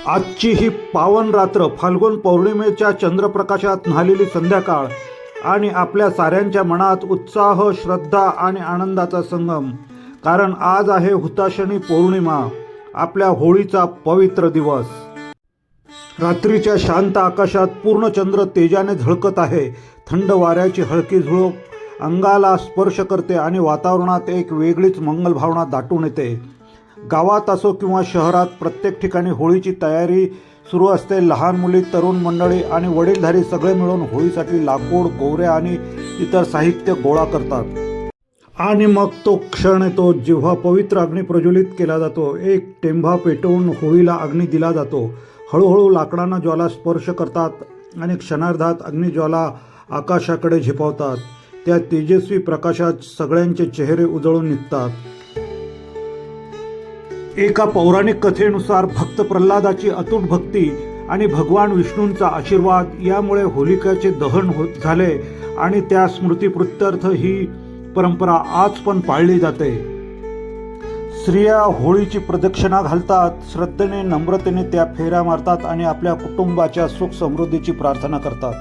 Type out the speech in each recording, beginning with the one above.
आजची ही पावन रात्र, फाल्गुन पौर्णिमेच्या चंद्रप्रकाशात न्हालेली संध्याकाळ आणि आपल्या साऱ्यांच्या मनात उत्साह, श्रद्धा आणि आनंदाचा संगम. कारण आज आहे हुताशनी पौर्णिमा, आपल्या होळीचा पवित्र दिवस. रात्रीच्या शांत आकाशात पूर्ण चंद्र तेजाने झळकत आहे. थंड वाऱ्याची हलकी झुळूक अंगाला स्पर्श करते आणि वातावरणात एक वेगळीच मंगल भावना दाटून येते. गावात असो किंवा शहरात, प्रत्येक ठिकाणी होळीची तयारी सुरू असते. लहान मुली, तरुण मंडळी आणि वडीलधारी सगळे मिळून होळीसाठी लाकूड, गोवऱ्या आणि इतर साहित्य गोळा करतात. आणि मग तो क्षण येतो जेव्हा पवित्र अग्नी प्रज्वलित केला जातो. एक टेंभा पेटवून होळीला अग्नी दिला जातो. हळूहळू लाकडांना ज्वाला स्पर्श करतात आणि क्षणार्धात अग्निज्वाला आकाशाकडे झेपावतात. त्या तेजस्वी प्रकाशात सगळ्यांचे चेहरे उजळून निघतात. एका पौराणिक कथेनुसार भक्त प्रल्हादाची अतूट भक्ती आणि भगवान विष्णूंचा आशीर्वाद यामुळे होलिकाचे दहन झाले आणि त्या स्मृतीप्रित्यर्थ ही परंपरा आज पण पाळली जाते. स्त्रिया होळीची प्रदक्षिणा घालतात, श्रद्धेने, नम्रतेने त्या फेऱ्या मारतात आणि आपल्या कुटुंबाच्या सुख समृद्धीची प्रार्थना करतात.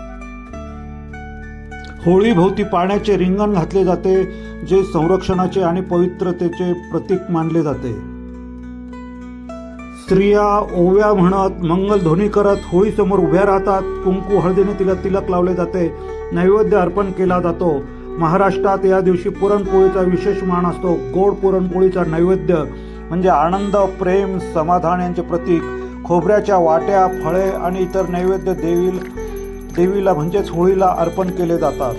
होळीभोवती पाण्याचे रिंगण घातले जाते, जे संरक्षणाचे आणि पवित्रतेचे प्रतीक मानले जाते. स्त्रिया ओव्या म्हणत, मंगलध्वनी करत होळीसमोर उभ्या राहतात. कुंकू हळदीने तिला तिलक लावले जाते. नैवेद्य अर्पण केला जातो. महाराष्ट्रात या दिवशी पुरणपोळीचा विशेष मान असतो. गोड पुरणपोळीचा नैवेद्य म्हणजे आनंद, प्रेम, समाधान यांचे प्रतीक. खोबऱ्याच्या वाट्या, फळे आणि इतर नैवेद्य देवीला म्हणजेच होळीला अर्पण केले जातात.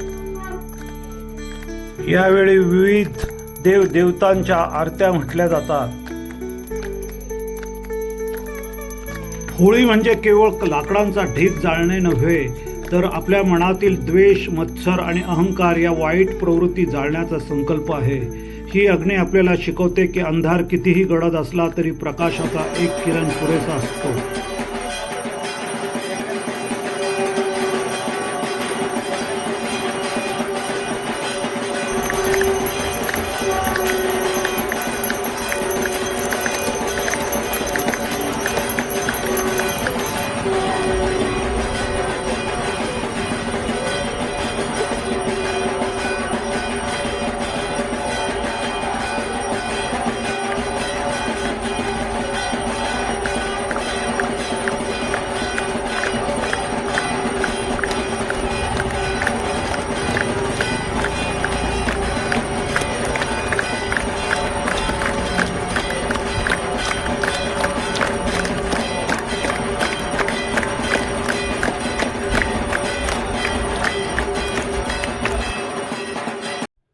यावेळी विविध देवदेवतांच्या आरत्या म्हटल्या जातात. होळी म्हणजे केवळ लाकडांचा ढीग जाळणे नव्हे, तर आपल्या मनातील द्वेष, मत्सर आणि अहंकार या वाईट प्रवृत्ती जाळण्याचा संकल्प आहे. ही अग्नी आपल्याला शिकवते की अंधार कितीही गडद असला तरी प्रकाशाचा एक किरण पुरेसा असतो.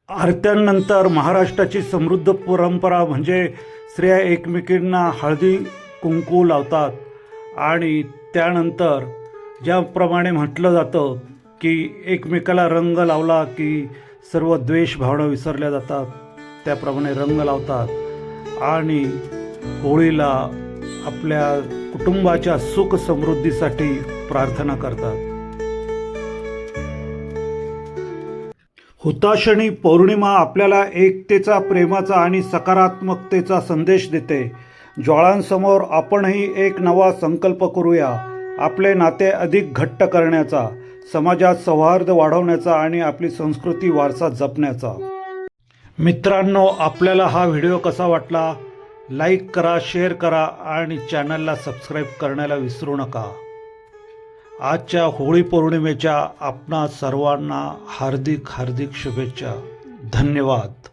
आरत्यांनंतर महाराष्ट्राची समृद्ध परंपरा म्हणजे स्त्रिया एकमेकींना हळदी कुंकू लावतात आणि त्यानंतर ज्याप्रमाणे म्हटलं जातं की एकमेकाला रंग लावला की सर्व द्वेष भावना विसरल्या जातात, त्याप्रमाणे रंग लावतात आणि होळीला आपल्या कुटुंबाच्या सुख समृद्धीसाठी प्रार्थना करतात. हुताशनी पौर्णिमा आपल्याला एकतेचा, प्रेमाचा आणि सकारात्मकतेचा संदेश देते. ज्वाळांसमोर आपणही एक नवा संकल्प करूया, आपले नाते अधिक घट्ट करण्याचा, समाजात सौहार्द वाढवण्याचा आणि आपली संस्कृती वारसा जपण्याचा. मित्रांनो, आपल्याला हा व्हिडिओ कसा वाटला? लाईक करा, शेअर करा आणि चॅनलला सबस्क्राईब करण्याला विसरू नका. आजच्या होळी पौर्णिमेच्या आपणा सर्वांना हार्दिक शुभेच्छा. धन्यवाद.